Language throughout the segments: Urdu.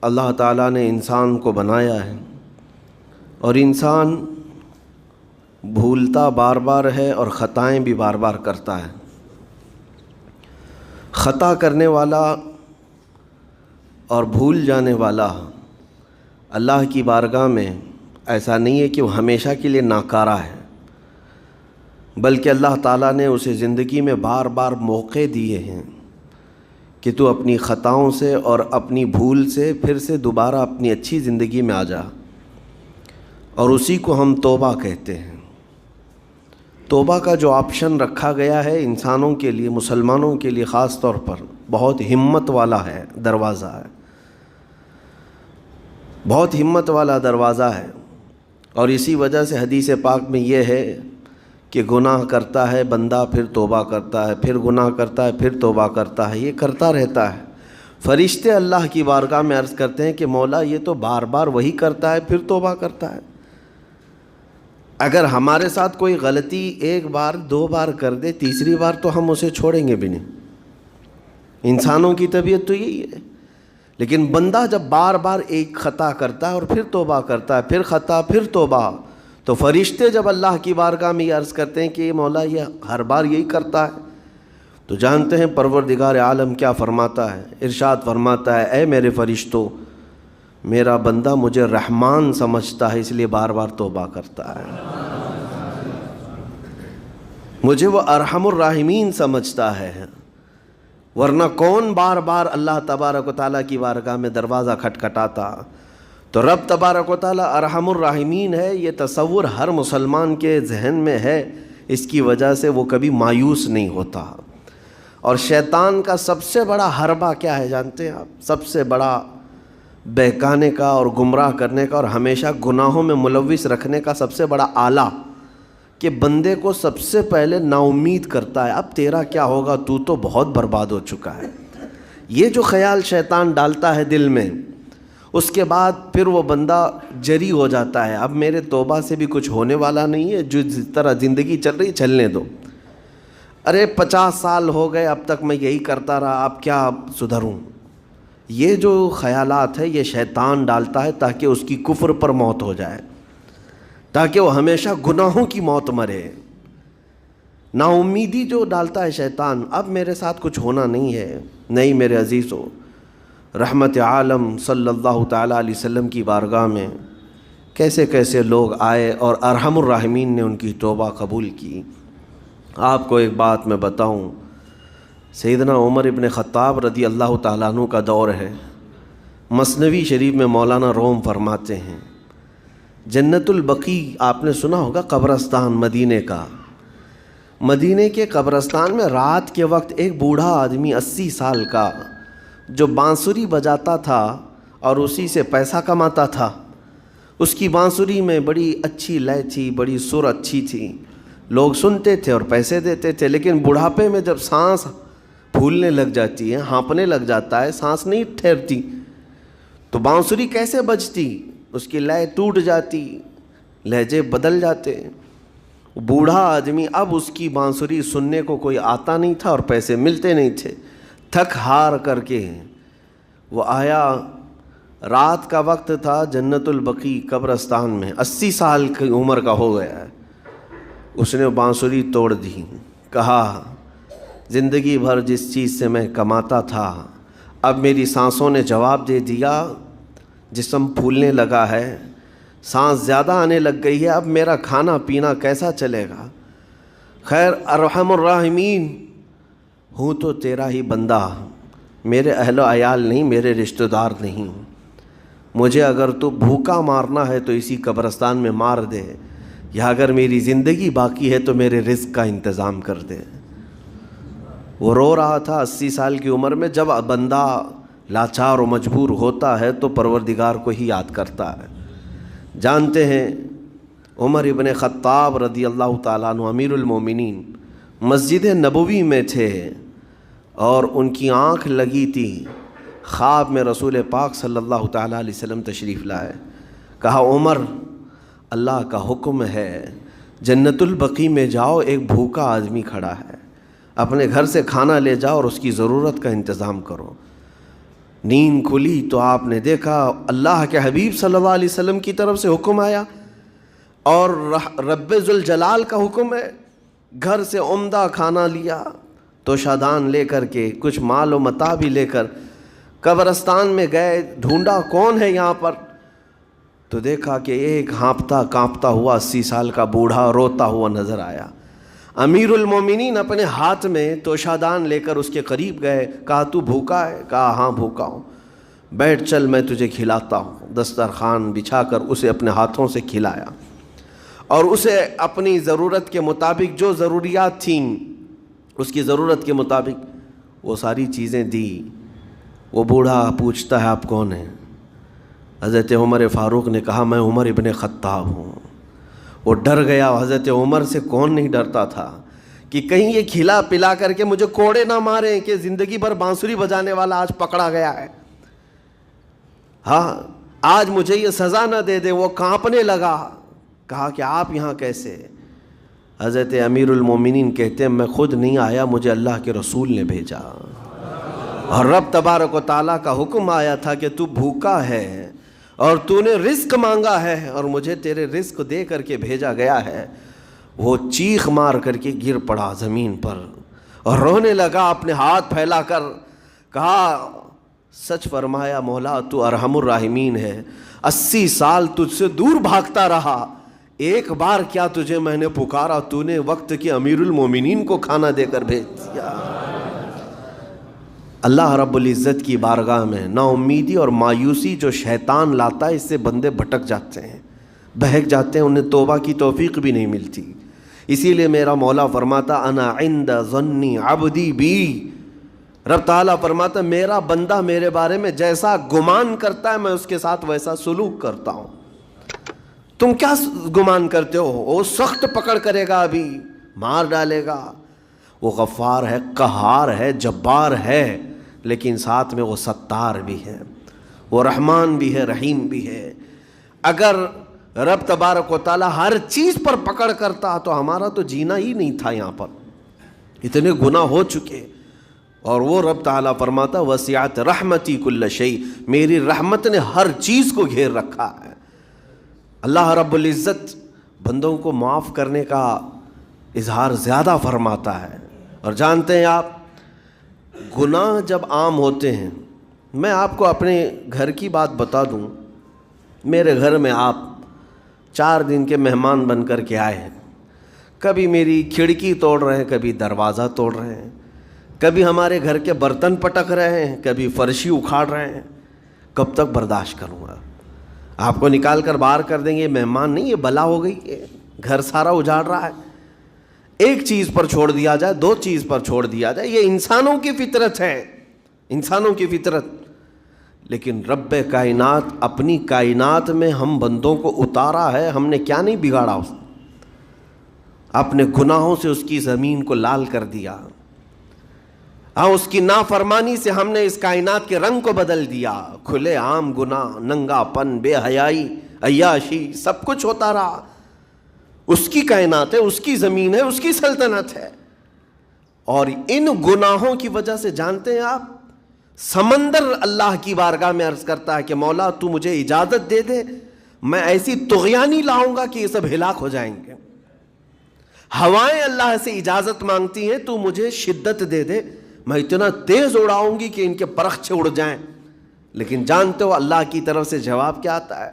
اللہ تعالیٰ نے انسان کو بنایا ہے اور انسان بھولتا بار بار ہے اور خطائیں بھی بار بار کرتا ہے۔ خطا کرنے والا اور بھول جانے والا اللہ کی بارگاہ میں ایسا نہیں ہے کہ وہ ہمیشہ کے لیے ناکارہ ہے، بلکہ اللہ تعالیٰ نے اسے زندگی میں بار بار موقع دیے ہیں کہ تو اپنی خطاؤں سے اور اپنی بھول سے پھر سے دوبارہ اپنی اچھی زندگی میں آ جا، اور اسی کو ہم توبہ کہتے ہیں۔ توبہ کا جو آپشن رکھا گیا ہے انسانوں کے لیے، مسلمانوں کے لیے خاص طور پر، بہت ہمت والا ہے دروازہ ہے، بہت ہمت والا دروازہ ہے۔ اور اسی وجہ سے حدیث پاک میں یہ ہے کہ گناہ کرتا ہے بندہ، پھر توبہ کرتا ہے، پھر گناہ کرتا ہے، پھر توبہ کرتا ہے، یہ کرتا رہتا ہے۔ فرشتے اللہ کی بارگاہ میں عرض کرتے ہیں کہ مولا یہ تو بار بار وہی کرتا ہے، پھر توبہ کرتا ہے۔ اگر ہمارے ساتھ کوئی غلطی ایک بار دو بار کر دے، تیسری بار تو ہم اسے چھوڑیں گے بھی نہیں۔ انسانوں کی طبیعت تو یہی ہے، لیکن بندہ جب بار بار ایک خطا کرتا ہے اور پھر توبہ کرتا ہے، پھر خطا پھر توبہ، تو فرشتے جب اللہ کی بارگاہ میں یہ عرض کرتے ہیں کہ مولا یہ ہر بار یہی کرتا ہے، تو جانتے ہیں پروردگار عالم کیا فرماتا ہے؟ ارشاد فرماتا ہے، اے میرے فرشتوں، میرا بندہ مجھے رحمان سمجھتا ہے، اس لیے بار بار توبہ کرتا ہے، مجھے وہ ارحم الراحمین سمجھتا ہے، ورنہ کون بار بار اللہ تبارک و تعالیٰ کی بارگاہ میں دروازہ کھٹکھٹاتا۔ تو رب تبارک و تعالیٰ ارحم الراحمین ہے، یہ تصور ہر مسلمان کے ذہن میں ہے، اس کی وجہ سے وہ کبھی مایوس نہیں ہوتا۔ اور شیطان کا سب سے بڑا حربہ کیا ہے جانتے ہیں آپ؟ سب سے بڑا بہکانے کا اور گمراہ کرنے کا اور ہمیشہ گناہوں میں ملوث رکھنے کا سب سے بڑا آلہ، کہ بندے کو سب سے پہلے نا امید کرتا ہے، اب تیرا کیا ہوگا، تو بہت برباد ہو چکا ہے۔ یہ جو خیال شیطان ڈالتا ہے دل میں، اس کے بعد پھر وہ بندہ جری ہو جاتا ہے، اب میرے توبہ سے بھی کچھ ہونے والا نہیں ہے، جو جس طرح زندگی چل رہی چلنے دو، ارے 50 سال ہو گئے اب تک میں یہی کرتا رہا، اب کیا سدھروں۔ یہ جو خیالات ہے یہ شیطان ڈالتا ہے تاکہ اس کی کفر پر موت ہو جائے، تاکہ وہ ہمیشہ گناہوں کی موت مرے۔ نا امیدی جو ڈالتا ہے شیطان، اب میرے ساتھ کچھ ہونا نہیں ہے۔ نہیں میرے عزیزو، رحمت عالم صلی اللہ تعالیٰ علیہ وسلم کی بارگاہ میں کیسے کیسے لوگ آئے اور ارحم الراحمین نے ان کی توبہ قبول کی۔ آپ کو ایک بات میں بتاؤں، سیدنا عمر ابن خطاب رضی اللہ تعالیٰ عنہ کا دور ہے۔ مثنوی شریف میں مولانا روم فرماتے ہیں، جنت البقیع آپ نے سنا ہوگا، قبرستان مدینے کا، مدینے کے قبرستان میں رات کے وقت ایک بوڑھا آدمی 80 سال کا جو بانسری بجاتا تھا اور اسی سے پیسہ کماتا تھا، اس کی بانسری میں بڑی اچھی لے تھی، بڑی سر اچھی تھی، لوگ سنتے تھے اور پیسے دیتے تھے، لیکن بڑھاپے میں جب سانس پھولنے لگ جاتی ہے، ہانپنے لگ جاتا ہے، سانس نہیں ٹھہرتی، تو بانسری کیسے بجتی؟ اس کی لے ٹوٹ جاتی، لہجے بدل جاتے۔ بوڑھا آدمی، اب اس کی بانسری سننے کو کوئی آتا نہیں تھا اور پیسے ملتے نہیں تھے، تھک ہار کر کے وہ آیا، رات کا وقت تھا، جنت البقیع قبرستان میں، 80 سال کی عمر کا ہو گیا ہے، اس نے بانسری توڑ دی، کہا زندگی بھر جس چیز سے میں کماتا تھا اب میری سانسوں نے جواب دے دیا، جسم پھولنے لگا ہے، سانس زیادہ آنے لگ گئی ہے، اب میرا کھانا پینا کیسا چلے گا؟ خیر ارحم الراحمین، ہوں تو تیرا ہی بندہ، میرے اہل و عیال نہیں، میرے رشتہ دار نہیں، مجھے اگر تو بھوکا مارنا ہے تو اسی قبرستان میں مار دے، یا اگر میری زندگی باقی ہے تو میرے رزق کا انتظام کر دے۔ وہ رو رہا تھا 80 سال کی عمر میں۔ جب بندہ لاچار و مجبور ہوتا ہے تو پروردگار کو ہی یاد کرتا ہے۔ جانتے ہیں عمر ابن خطاب رضی اللہ تعالیٰ عنہ امیر المومنین مسجد نبوی میں تھے اور ان کی آنکھ لگی تھی، خواب میں رسول پاک صلی اللہ تعالیٰ علیہ وسلم تشریف لائے، کہا عمر اللہ کا حکم ہے جنت البقیع میں جاؤ، ایک بھوکا آدمی کھڑا ہے، اپنے گھر سے کھانا لے جاؤ اور اس کی ضرورت کا انتظام کرو۔ نیند کھلی تو آپ نے دیکھا اللہ کے حبیب صلی اللہ علیہ وسلم کی طرف سے حکم آیا اور رب ذوالجلال کا حکم ہے. گھر سے عمدہ کھانا لیا تو شادان لے کر کے کچھ مال و متاع بھی لے کر قبرستان میں گئے. ڈھونڈا کون ہے یہاں پر, تو دیکھا کہ ایک ہانپتا کانپتا ہوا 80 سال کا بوڑھا روتا ہوا نظر آیا. امیر المومنین اپنے ہاتھ میں توشادان لے کر اس کے قریب گئے. کہا تو بھوکا ہے؟ کہا ہاں بھوکا ہوں. بیٹھ چل میں تجھے کھلاتا ہوں. دسترخوان بچھا کر اسے اپنے ہاتھوں سے کھلایا اور اسے اپنی ضرورت کے مطابق جو ضروریات تھیں اس کی ضرورت کے مطابق وہ ساری چیزیں دی. وہ بوڑھا پوچھتا ہے آپ کون ہیں؟ حضرت عمر فاروق نے کہا میں عمر ابن خطاب ہوں. وہ ڈر گیا. حضرت عمر سے کون نہیں ڈرتا تھا کہ کہیں یہ کھلا پلا کر کے مجھے کوڑے نہ ماریں کہ زندگی بھر بانسری بجانے والا آج پکڑا گیا ہے, ہاں آج مجھے یہ سزا نہ دے دے. وہ کانپنے لگا. کہا کہ آپ یہاں کیسے؟ حضرت امیر المومنین کہتے ہیں میں خود نہیں آیا, مجھے اللہ کے رسول نے بھیجا اور رب تبارک و تعالیٰ کا حکم آیا تھا کہ تو بھوکا ہے اور تو نے رزق مانگا ہے اور مجھے تیرے رزق دے کر کے بھیجا گیا ہے. وہ چیخ مار کر کے گر پڑا زمین پر اور رونے لگا اپنے ہاتھ پھیلا کر. کہا سچ فرمایا مولا تو ارحم الراحمین ہے. 80 سال تجھ سے دور بھاگتا رہا, ایک بار کیا تجھے میں نے پکارا, تو نے وقت کے امیر المومنین کو کھانا دے کر بھیج دیا. اللہ رب العزت کی بارگاہ میں نا امیدی اور مایوسی جو شیطان لاتا ہے اس سے بندے بھٹک جاتے ہیں, بہک جاتے ہیں, انہیں توبہ کی توفیق بھی نہیں ملتی. اسی لیے میرا مولا فرماتا انا عند ظن عبدی بی. رب تعالیٰ فرماتا میرا بندہ میرے بارے میں جیسا گمان کرتا ہے میں اس کے ساتھ ویسا سلوک کرتا ہوں. تم کیا گمان کرتے ہو؟ وہ سخت پکڑ کرے گا, ابھی مار ڈالے گا. وہ غفار ہے, قہار ہے, جبار ہے, لیکن ساتھ میں وہ ستار بھی ہے, وہ رحمان بھی ہے, رحیم بھی ہے. اگر رب تبارک و تعالیٰ ہر چیز پر پکڑ کرتا تو ہمارا تو جینا ہی نہیں تھا. یہاں پر اتنے گناہ ہو چکے. اور وہ رب تعالیٰ فرماتا وسعت رحمتی کل شیء, میری رحمت نے ہر چیز کو گھیر رکھا ہے. اللہ رب العزت بندوں کو معاف کرنے کا اظہار زیادہ فرماتا ہے. اور جانتے ہیں آپ گناہ جب عام ہوتے ہیں, میں آپ کو اپنے گھر کی بات بتا دوں. میرے گھر میں آپ 4 دن کے مہمان بن کر کے آئے ہیں. کبھی میری کھڑکی توڑ رہے ہیں, کبھی دروازہ توڑ رہے ہیں, کبھی ہمارے گھر کے برتن پٹک رہے ہیں, کبھی فرشی اکھاڑ رہے ہیں. کب تک برداشت کروں گا؟ آپ کو نکال کر باہر کر دیں گے. یہ مہمان نہیں, یہ بلا ہو گئی ہے, گھر سارا اجاڑ رہا ہے. ایک چیز پر چھوڑ دیا جائے, 2 چیز پر چھوڑ دیا جائے, یہ انسانوں کی فطرت ہے, انسانوں کی فطرت. لیکن رب کائنات اپنی کائنات میں ہم بندوں کو اتارا ہے, ہم نے کیا نہیں بگاڑا اس اپنے گناہوں سے اس کی زمین کو لال کر دیا. ہاں اس کی نافرمانی سے ہم نے اس کائنات کے رنگ کو بدل دیا. کھلے عام گناہ, ننگا پن, بے حیائی, عیاشی, سب کچھ ہوتا رہا. اس کی کائنات ہے, اس کی زمین ہے, اس کی سلطنت ہے. اور ان گناہوں کی وجہ سے جانتے ہیں آپ سمندر اللہ کی بارگاہ میں عرض کرتا ہے کہ مولا تو مجھے اجازت دے دے, میں ایسی طغیانی لاؤں گا کہ یہ سب ہلاک ہو جائیں گے. ہوائیں اللہ سے اجازت مانگتی ہیں تو مجھے شدت دے دے, میں اتنا تیز اڑاؤں گی کہ ان کے پرخچے اڑ جائیں. لیکن جانتے ہو اللہ کی طرف سے جواب کیا آتا ہے؟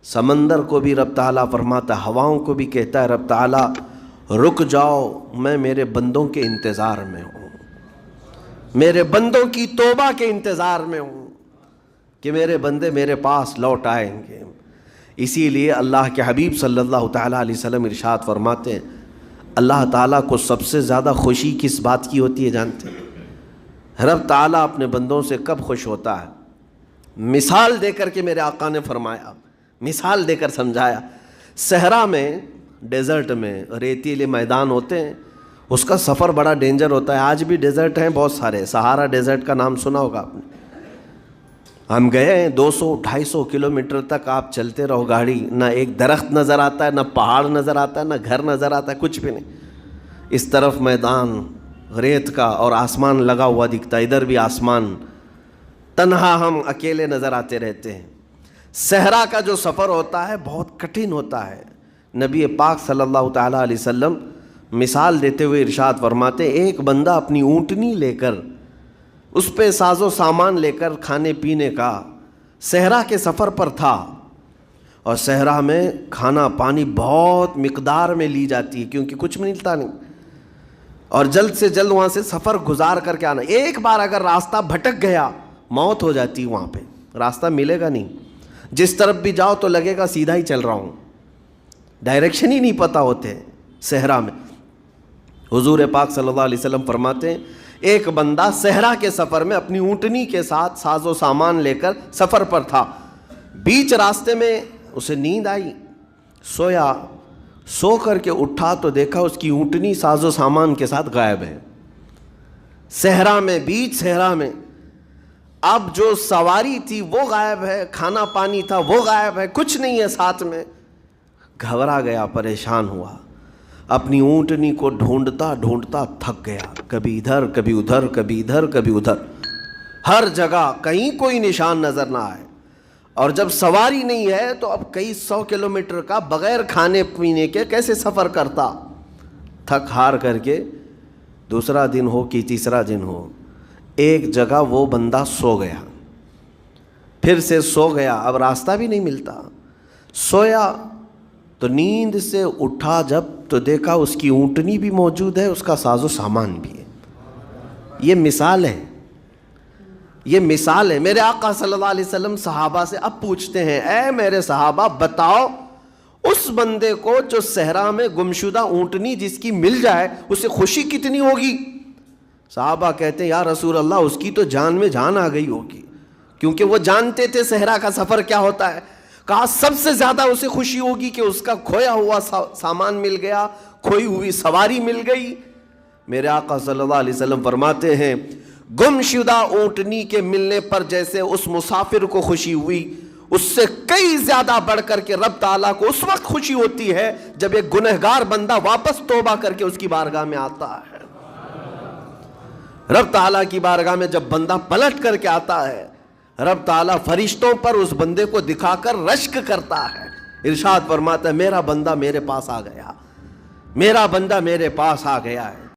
سمندر کو بھی رب تعالیٰ فرماتا ہے, ہواؤں کو بھی کہتا ہے رب تعالیٰ رک جاؤ, میں میرے بندوں کے انتظار میں ہوں, میرے بندوں کی توبہ کے انتظار میں ہوں کہ میرے بندے میرے پاس لوٹ آئیں گے. اسی لیے اللہ کے حبیب صلی اللہ تعالیٰ علیہ وسلم ارشاد فرماتے ہیں اللہ تعالیٰ کو سب سے زیادہ خوشی کس بات کی ہوتی ہے جانتے ہیں؟ رب تعالیٰ اپنے بندوں سے کب خوش ہوتا ہے؟ مثال دے کر کے میرے آقا نے فرمایا, مثال دے کر سمجھایا. صحرا میں, ڈیزرٹ میں ریتیلے میدان ہوتے ہیں, اس کا سفر بڑا ڈینجر ہوتا ہے. آج بھی ڈیزرٹ ہیں بہت سارے, سہارا ڈیزرٹ کا نام سنا ہوگا آپ نے. ہم گئے ہیں 200-250 کلومیٹر تک آپ چلتے رہو گاڑی, نہ ایک درخت نظر آتا ہے, نہ پہاڑ نظر آتا ہے, نہ گھر نظر آتا ہے, کچھ بھی نہیں. اس طرف میدان ریت کا اور آسمان لگا ہوا دکھتا ہے, ادھر بھی آسمان. تنہا ہم اکیلے نظر آتے رہتے ہیں۔ صحرا کا جو سفر ہوتا ہے بہت کٹھن ہوتا ہے۔ نبی پاک صلی اللہ تعالیٰ علیہ وسلم مثال دیتے ہوئے ارشاد فرماتے، ایک بندہ اپنی اونٹنی لے کر، اس پہ ساز و سامان لے کر کھانے پینے کا صحرا کے سفر پر تھا، اور صحرا میں کھانا پانی بہت مقدار میں لی جاتی ہے کیونکہ کچھ ملتا نہیں، اور جلد سے جلد وہاں سے سفر گزار کر کے آنا۔ ایک بار اگر راستہ بھٹک گیا موت ہو جاتی ہے، وہاں پہ راستہ ملے گا نہیں، جس طرف بھی جاؤ تو لگے گا سیدھا ہی چل رہا ہوں، ڈائریکشن ہی نہیں پتہ ہوتے صحرا میں۔ حضور پاک صلی اللہ علیہ وسلم فرماتے ہیں ایک بندہ صحرا کے سفر میں اپنی اونٹنی کے ساتھ ساز و سامان لے کر سفر پر تھا، بیچ راستے میں اسے نیند آئی، سویا، سو کر کے اٹھا تو دیکھا اس کی اونٹنی ساز و سامان کے ساتھ غائب ہے، صحرا میں، بیچ صحرا میں۔ اب جو سواری تھی وہ غائب ہے، کھانا پانی تھا وہ غائب ہے، کچھ نہیں ہے ساتھ میں۔ گھبرا گیا، پریشان ہوا، اپنی اونٹنی کو ڈھونڈتا ڈھونڈتا تھک گیا، کبھی ادھر کبھی ادھر، کبھی ادھر کبھی ادھر، ہر جگہ کہیں کوئی نشان نظر نہ آئے۔ اور جب سواری نہیں ہے تو اب کئی 100 کلومیٹر کا بغیر کھانے پینے کے کیسے سفر کرتا؟ تھک ہار کر کے دوسرا دن ہو کہ تیسرا دن ہو، ایک جگہ وہ بندہ سو گیا، پھر سے سو گیا، اب راستہ بھی نہیں ملتا، سویا تو نیند سے اٹھا جب تو دیکھا اس کی اونٹنی بھی موجود ہے، اس کا ساز و سامان بھی ہے۔ یہ مثال ہے، یہ مثال ہے۔ میرے آقا صلی اللہ علیہ وسلم صحابہ سے اب پوچھتے ہیں، اے میرے صحابہ بتاؤ اس بندے کو جو صحرا میں گمشدہ اونٹنی جس کی مل جائے اسے خوشی کتنی ہوگی؟ صحابہ کہتے ہیں یا رسول اللہ اس کی تو جان میں جان آ گئی ہوگی، کیونکہ وہ جانتے تھے صحرا کا سفر کیا ہوتا ہے۔ کہا سب سے زیادہ اسے خوشی ہوگی کہ اس کا کھویا ہوا سامان مل گیا، کھوئی ہوئی سواری مل گئی۔ میرے آقا صلی اللہ علیہ وسلم فرماتے ہیں گم شدہ اونٹنی کے ملنے پر جیسے اس مسافر کو خوشی ہوئی، اس سے کئی زیادہ بڑھ کر کے رب تعالیٰ کو اس وقت خوشی ہوتی ہے جب ایک گنہگار بندہ واپس توبہ کر کے اس کی بارگاہ میں آتا ہے۔ رب تعالیٰ کی بارگاہ میں جب بندہ پلٹ کر کے آتا ہے، رب تعالیٰ فرشتوں پر اس بندے کو دکھا کر رشک کرتا ہے، ارشاد فرماتا ہے میرا بندہ میرے پاس آ گیا، میرا بندہ میرے پاس آ گیا ہے۔